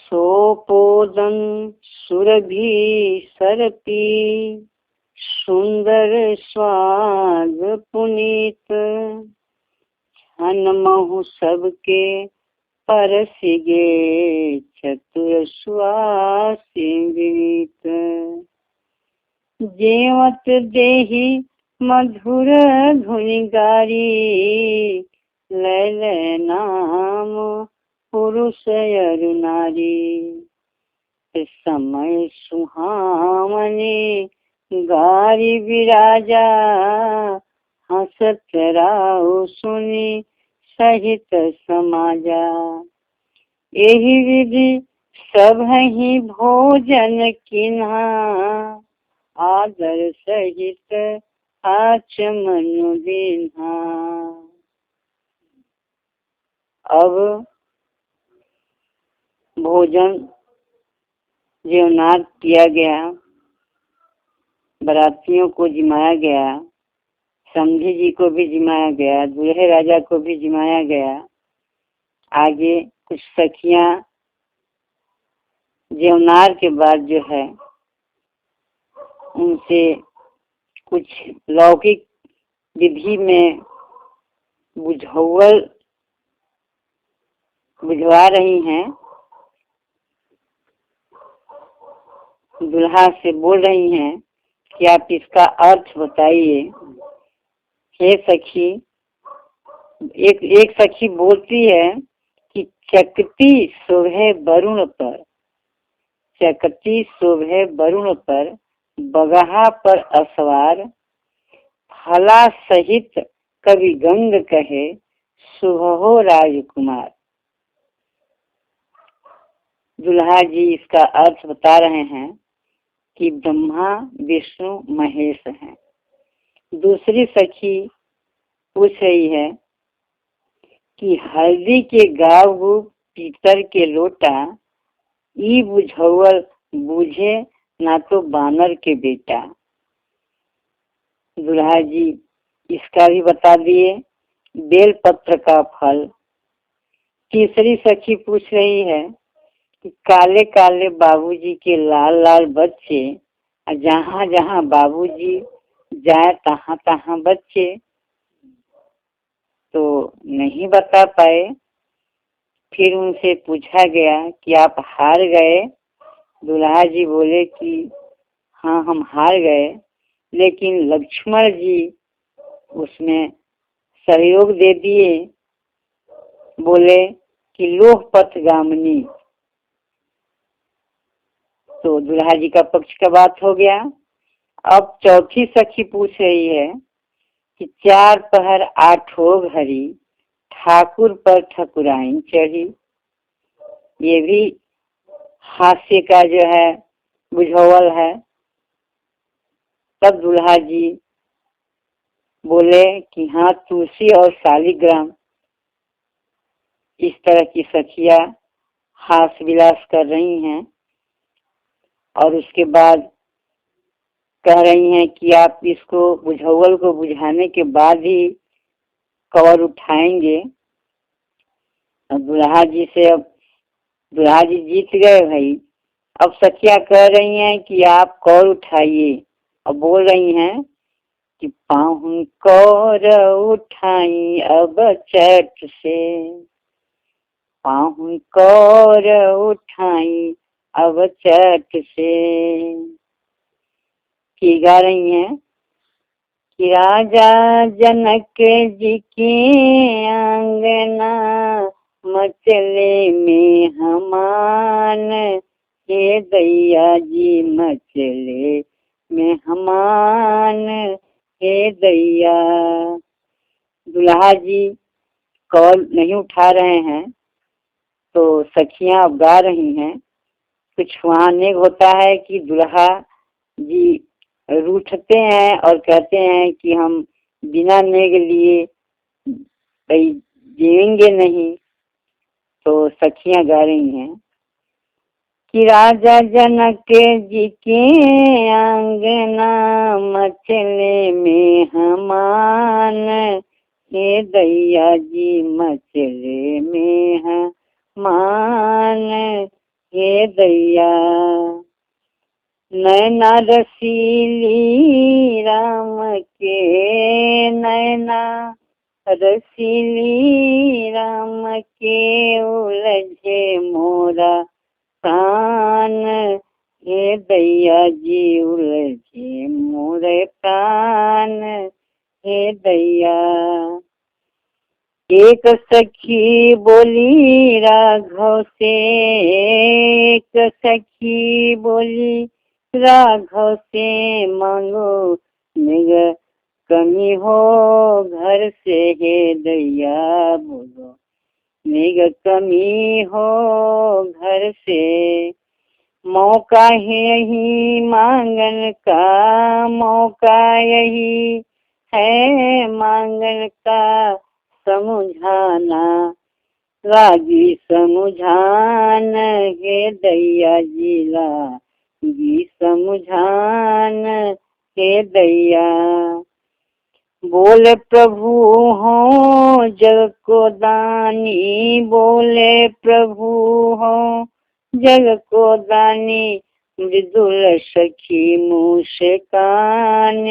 सोपोदन सुरभि सरपी सुंदर स्वाद पुनीत हनमहु सबके परसिगे चतुर सुवासित जेवत देहि मधुर धुनि गारी लैल नाम पुरुष अरु नारी समय सुहावने गारी विराजा हसत राउ सुनि सहित समाजा एहि विधि सब ही भोजन किन्हा आदर सहित आचमनु बिन्हा। अब भोजन जीवनार्थ किया गया, बरातियों को जिमाया गया, समधी जी को भी जिमाया गया, दूल्हे राजा को भी जिमाया गया। आगे कुछ सखियां जीवनार के बाद जो है उनसे कुछ लौकिक विधि में बुझवा रही हैं। दुल्हा से बोल रही हैं कि आप इसका अर्थ बताइए। हे सखी, एक सखी बोलती है कि चकती शोभे वरुण पर, चकती शोभे वरुण पर बगहा पर असवार फला सहित कवि गंग कहे शुभ हो राजकुमार। दुल्हा जी इसका अर्थ बता रहे हैं कि ब्रह्मा विष्णु महेश हैं। दूसरी सखी पूछ रही है कि हल्दी के गाव पीतर के लोटा ई बुझौल बूझे ना तो बानर के बेटा। दुल्हा जी इसका भी बता दिए बेल पत्र का फल। तीसरी सखी पूछ रही है कि काले काले बाबूजी के लाल लाल बच्चे, जहाँ जहाँ बाबूजी जाए तहाँ तहाँ बच्चे। तो नहीं बता पाए। फिर उनसे पूछा गया कि आप हार गए। दुल्हा जी बोले कि हाँ हम हार गए, लेकिन लक्ष्मण जी उसमें सहयोग दे दिए। बोले कि लोह पथ गामिनी। तो दुल्हा जी का पक्ष का बात हो गया। अब चौथी सखी पूछ रही है कि चार पहर आठों घड़ी ठाकुर पर ठकुराइन चढ़ी। ये भी हास्य का जो है बुझौल है। तब दुल्हा जी बोले कि हाँ तुलसी और शालिग्राम। इस तरह की सखियां हास्य विलास कर रही हैं और उसके बाद कह रही हैं कि आप इसको बुझौल को बुझाने के बाद ही कवर उठाएंगे। अब दुल्हा जी जीत गए भाई। अब सखियां कह रही हैं कि आप कवर उठाइए और बोल रही हैं कि पाहुन कौर उठाई अब चट से, पाहुन कौर उठाई अब चट से। की गा रही हैं कि राजा जनक जी के आंगना मचले में हमान, हे दैया जी मचले में हमान, हे दैया। दुल्हा जी कॉल नहीं उठा रहे हैं तो सखियां अब गा रही हैं। कुछ वहाँ नेग होता है कि दुल्हा जी रूठते हैं और कहते हैं कि हम बिना नेग लिए जिएंगे नहीं। तो सखियां गा रही हैं कि राजा जनक जी के आंगना मचले में हमान, हे दैया जी मचले में हमान, हे दैया। नैना रसीली राम के, नैना रसीली राम के, उलझे मोरा प्राण। हे दैया जी उलझे मोरे प्राण, हे दैया। एक सखी बोली राघव से, एक सखी बोली राघव से, मांगो निग कमी हो घर से, हे दैया बोलो निग कमी हो घर से। मौका है यही मांगन का, मौका यही है मांगन का, समझाना रागी समझान, हे दैया जिला गी समझान, हे दैया। बोले प्रभु हो जग को दानी, बोले प्रभु हो जग को दानी, मृदुल सखी मुँह से कान,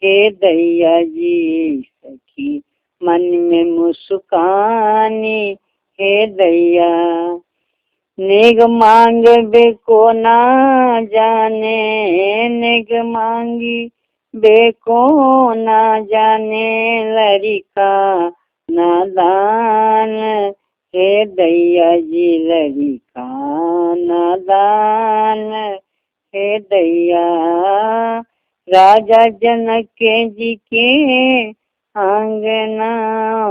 हे दैया जी सखी मन में मुस्कानी, हे दैया। नेग मांग बे को ना जाने, नेग मांगी बे को ना जाने, लड़का नादान, हे दैया जी लड़का नादान, हे दैया। राजा जनक जी के आंगना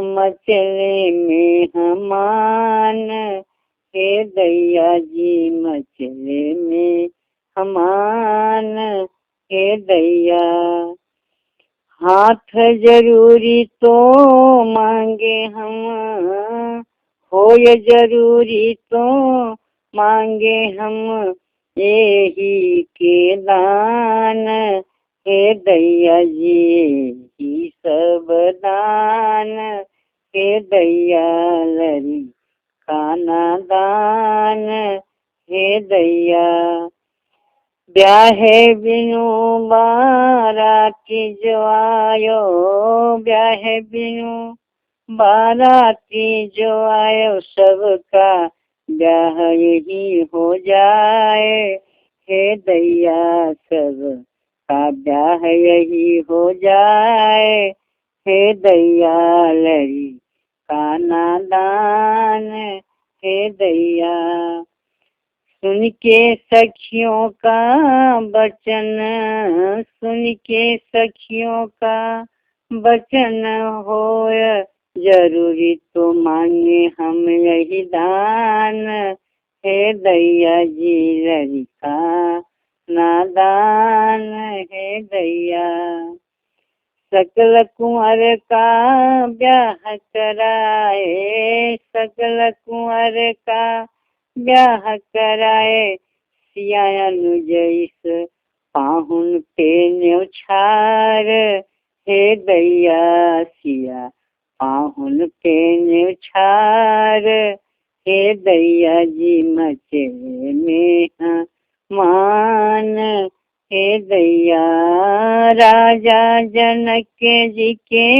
मचले मेहमान, हे दैया जी मचले में हमान, हे दैया। हाथ जरूरी तो मांगे हम, होय जरूरी तो मांगे हम, यही के दान, हे दैया जी ही सब दान, हे दैया लड़ी खाना दान, हे दैया। ब्याहे बिनु बाराती जो आयो, ब्याहे बिनु बाराती जो आयो, सबका ब्याह यही हो जाए, हे दैया सब का ब्याह यही हो जाए, हे दैया लड़ी का नादान, हे दैया। सुन के सखियों का वचन, सुन के सखियों का वचन होय जरूरी तो मांगे हम यही दान, हे दैया जी लड़का नादान, हे दैया। सकल कुंवर का ब्याह कराए, सकल कुंवर का ब्याह कराए, सियानु जैस पाहुन पे न्योछार, हे दैया सिया पाहुन पे न्योछार, हे दैया जी मचले में मान, हे दैया। राजा जनक जी के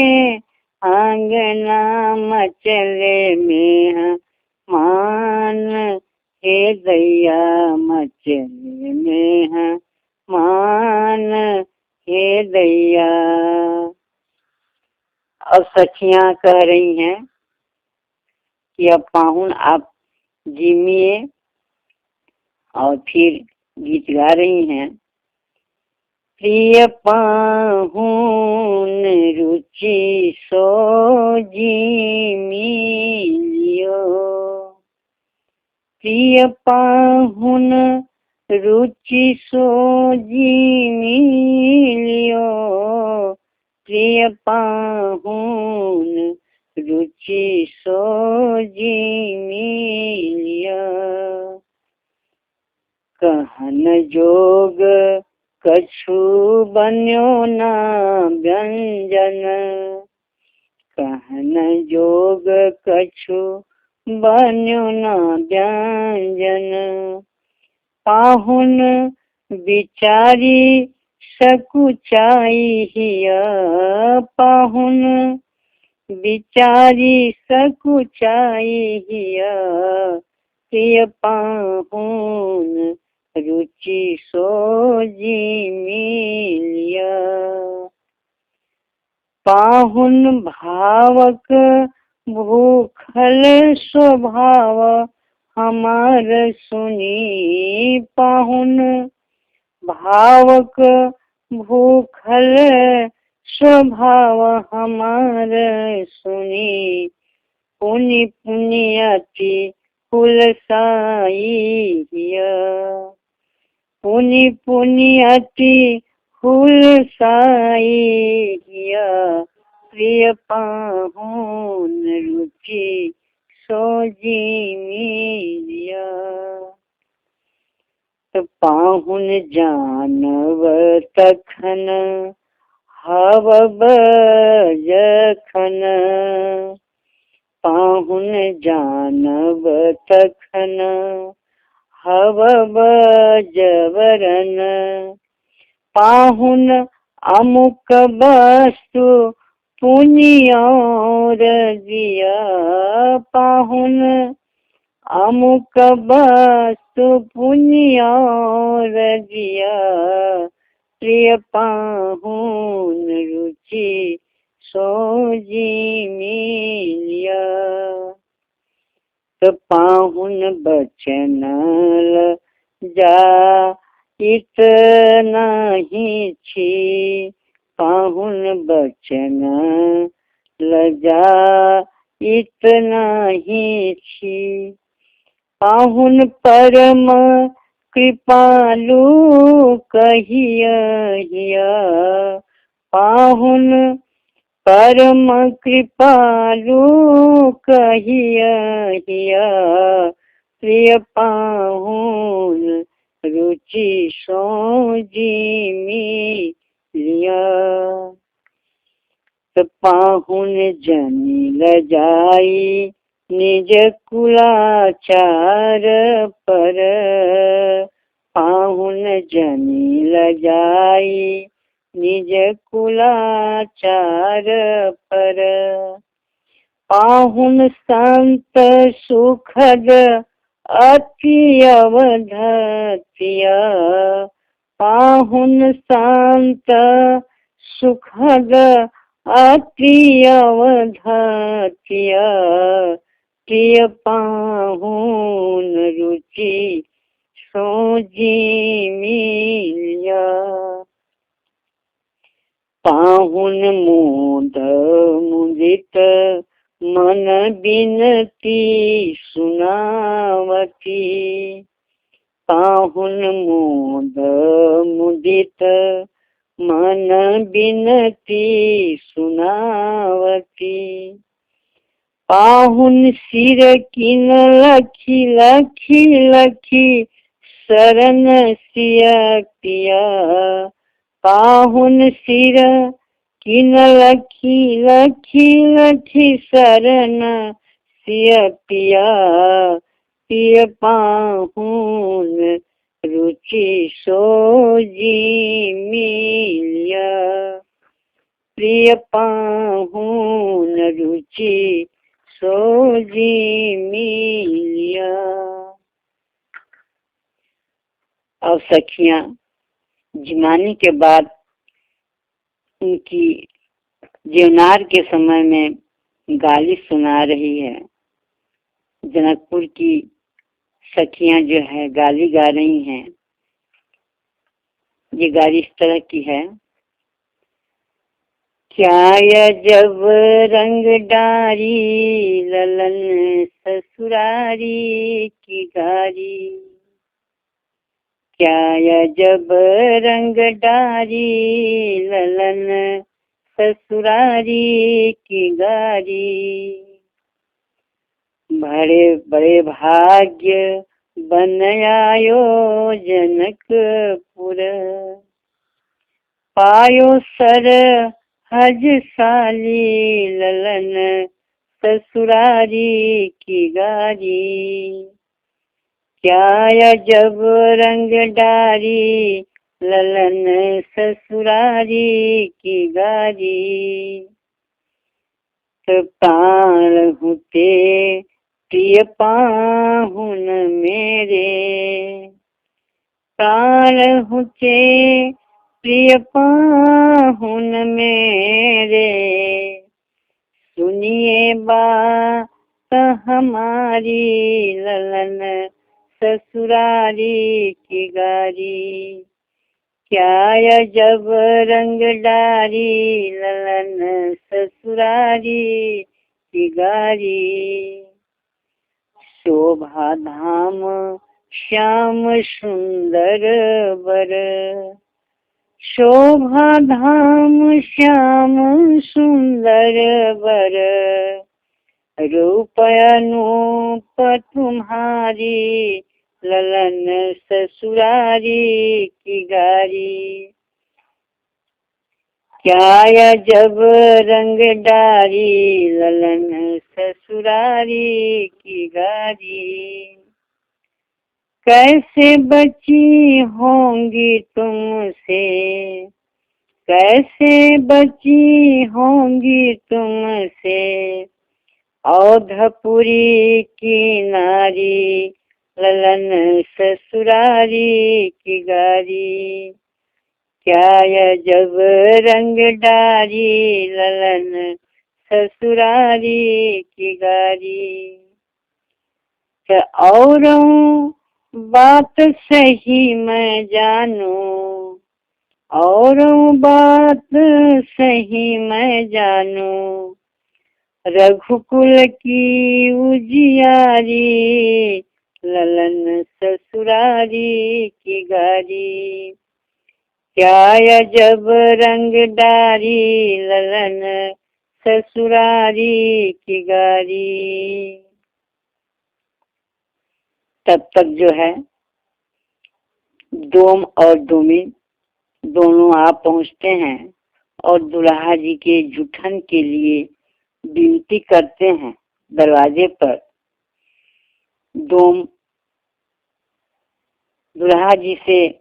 आंगना मचले में मान, हे दैया मचले में मान, हे दैया। अब सखियां कह रही हैं कि अब पाहुन आप जिमिए, और फिर गीत गा रही हैं। प्रिय पाहुन रुचि सो जिमियो, प्रिय पाहुन रुचि सो जिमियो, प्रिय पाहुन रुचि सो जिमियो। कहन जोग कछु बन्यो ना व्यंजन, कहन जोग कछु बन्यो ना व्यंजन, पाहुन बिचारी सकुचाई हिया, पाहुन बिचारी सकुचाई हिया, प्रिय पाहुन रुचि सोजी मिलिया। पाहुन भावक भूखल स्वभाव हमार सुनी, पाहुन भावक भूखल स्वभाव हमार सुनी, पुनि पुनियति हुलसाई हिया, पुनि पुनियति हुलसाई हिया, प्रिय पाहुन रुचि सोजी मिलिया। पाहुन जानव तखन हवब जखन, पाहुन जानव तखन हवब जबरन, पाहुन अमुक वस्तु पुनि और दिया, पाहुन अमुक वस्तु पुनि और दिया, प्रिय पाहुन रुचि सोजी मिलिया। तो पाहुन बचन जा इत नहीं छी, पाहुन बचन लजा इत नहीं छी, पाहुन परम कृपालु कहिया हिया, पाहुन परम कृपालु कहिया हिया, प्रिय पाहुन रुचि सोजी मिलिया। पाहुन जनि लजाई निज कुलाचार पर, पाहुन जनि लजाई निज कुलाचार पर, पाहुन संत सुखद अति अवधतिया, पाहुन संत सुखद अति अवधतिया, प्रिय पाहुन रुचि सोजी मिलिया। पाहुन मोद मुदित मन बिनती सुनावती, पाहुन मोद मुदित मन बिनती सुनावती, पाहुन सिर किन लखी लखी लखी शरण सिया पिया, पाहुन सिर किन लखी लखी लखी शरण सिया पिया, पिय पाहुन रुचि सोजी मिलिया, प्रिय पाहुन रुचि सोजी मिलिया। अब सखियां जमाने के बाद उनकी जीवनार के समय में गाली सुना रही है। जनकपुर की सखियां जो है गाली गा रही हैं। ये गाली इस तरह की है। क्या जब रंग डारी ललन ससुरारी की गारी, क्या जब रंग डारी ललन ससुरारी की गारी, बड़े बड़े भाग्य बन आयो जनकपुर, पायो सर हज साली ललन ससुरारी की गारी, क्या अजब रंग डारी ललन ससुरारी की गारी। तो प्राण हुते प्रिय पाहुन मेरे, प्राण हुते प्रिय पाहुन मेरे। सुनिए बात हमारी ललन ससुरारी की गारी। क्या अजब रंग डारी ललन ससुरारी की गारी। शोभा धाम श्याम सुंदर बर, शोभा धाम श्याम सुंदर बर। रूप अनूप तुम्हारी ललन ससुरारी की गारी। क्या अजब रंग डारी ललन ससुरारी की गारी। कैसे बची होंगी तुमसे, कैसे बची होंगी तुमसे। औधपुरी की नारी ललन ससुरारी की गारी। क्या अजब रंग डारी ललन ससुरारी की गारी। औरों बात सही मैं जानूं, औरों बात सही मैं जानूं। रघुकुल की उजियारी ललन ससुरारी की गारी। क्या अजब रंग डारी ललन ससुरारी की गारी। तब तक जो है डोम और डोमिन दोनों आप पहुंचते हैं और दुल्हा जी के जूठन के लिए विनती करते हैं दरवाजे पर। डोम दुल्हा जी से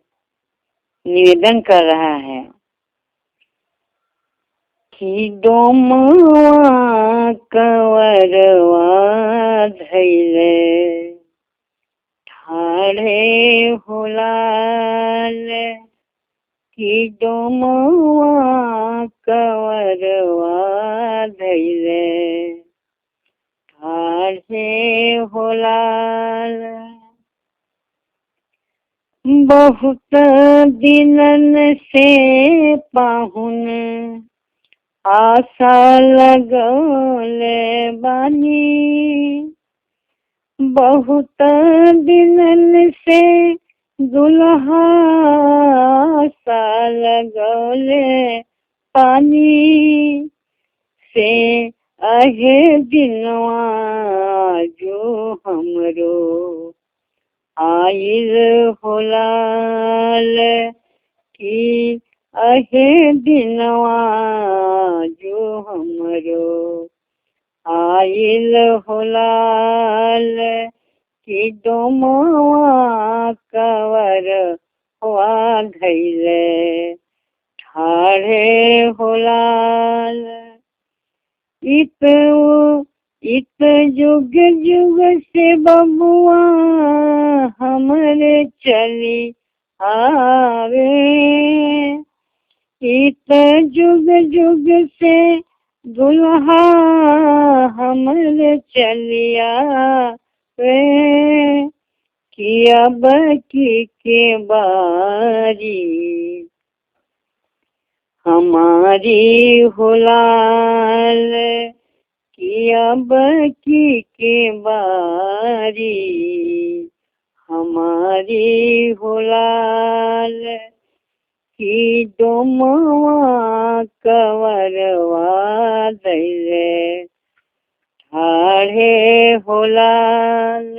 निवेदन कर रहा है कि डोमवा कंवरवा धैले ठाढ़े होलाल। कि डोमवा कंवरवा धैले ठाढ़े होलाल। बहुत दिनन से पाहुन आशा लगौले बानी। बहुत दिनन से दुल्हा आशा लगौले पानी। से अहे दिनवा जो हमरो आइल होलाल। की अहे दिनवा जो हमरो आइल होलाल। की डोमवा कंवरवा धैले ठाढ़े होलाल। इत जुग जुग से बबुआ हमरे चली आवे। इत जुग जुग से दुल्हा हमरे चली आवे। कि अब की के बारी हमारी होलाल। कि अब की के बारी हमारी होलाल। कि डोमवा कंवरवा धैले ठाढ़े होलाल।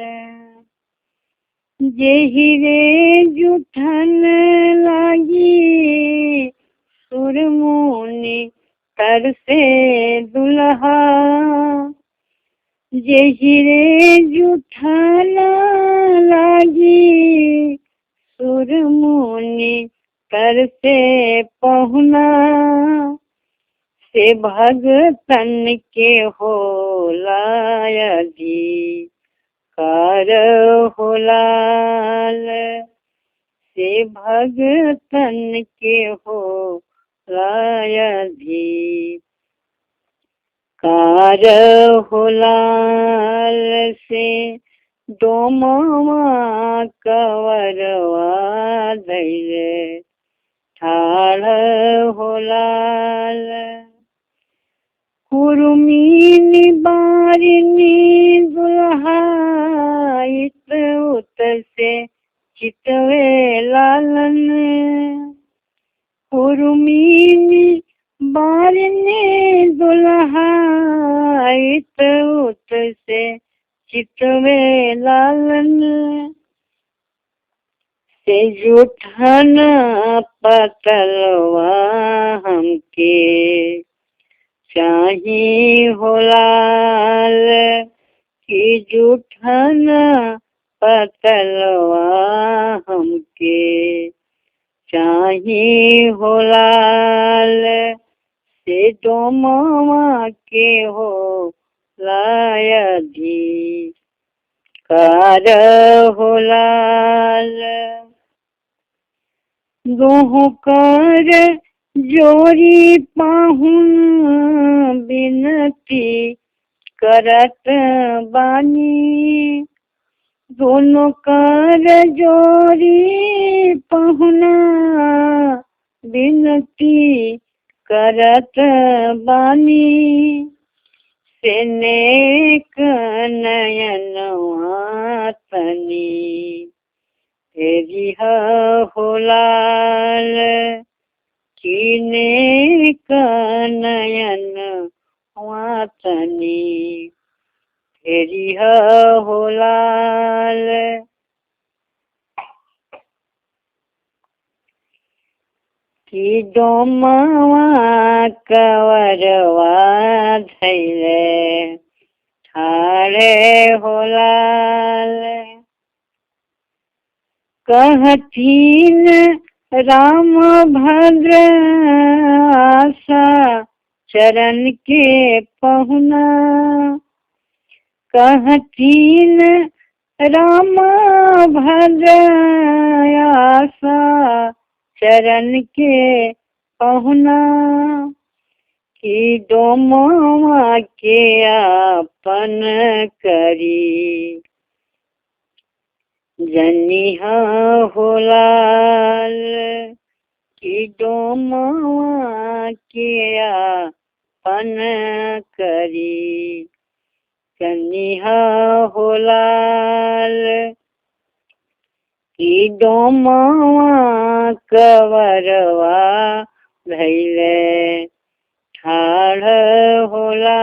जेहि रे जूठन लागी सुरमुनि तरसे दुल्हा। जेहि रे जुठाना लागी सुर मुनि कर से पहुना से भगतन के होला अधिकार होलाल से भगतन के होला अधिकार होलाल से डोमवा कवरवा धैले ठाड़ होलाल कुरुमीनी बारिनी दुल्हा इत उत से चितवे लालन कुरुमीनी बारिनी दुल्हा इत उत से चितवे लालन से जूठन पतलवा हमके चाही होलाल की जूठन पतलवा हमके चाही होलाल से डोमवा के हो अधिकार होलाल दोहु कर जोरी पाहुन बिनती करत बानी दोनों कर जोरी पहुना बिनती करत बानी से नेक नयनवा तनी तेरी होलाल की नेक नयन वातनी तेरी होलाल की डोमवा कवरवा धैले ठाड़े होलाल कहतीन राम भद्र आशा चरण के पहुना कहतीन राम भद्र आशा चरण के पहुना की डोमवा के आपन करी जनिहा होलाल की डोमवा के आपन करी जनिहा होलाल की डोमवा कवरवा धैले ठाड़ होला।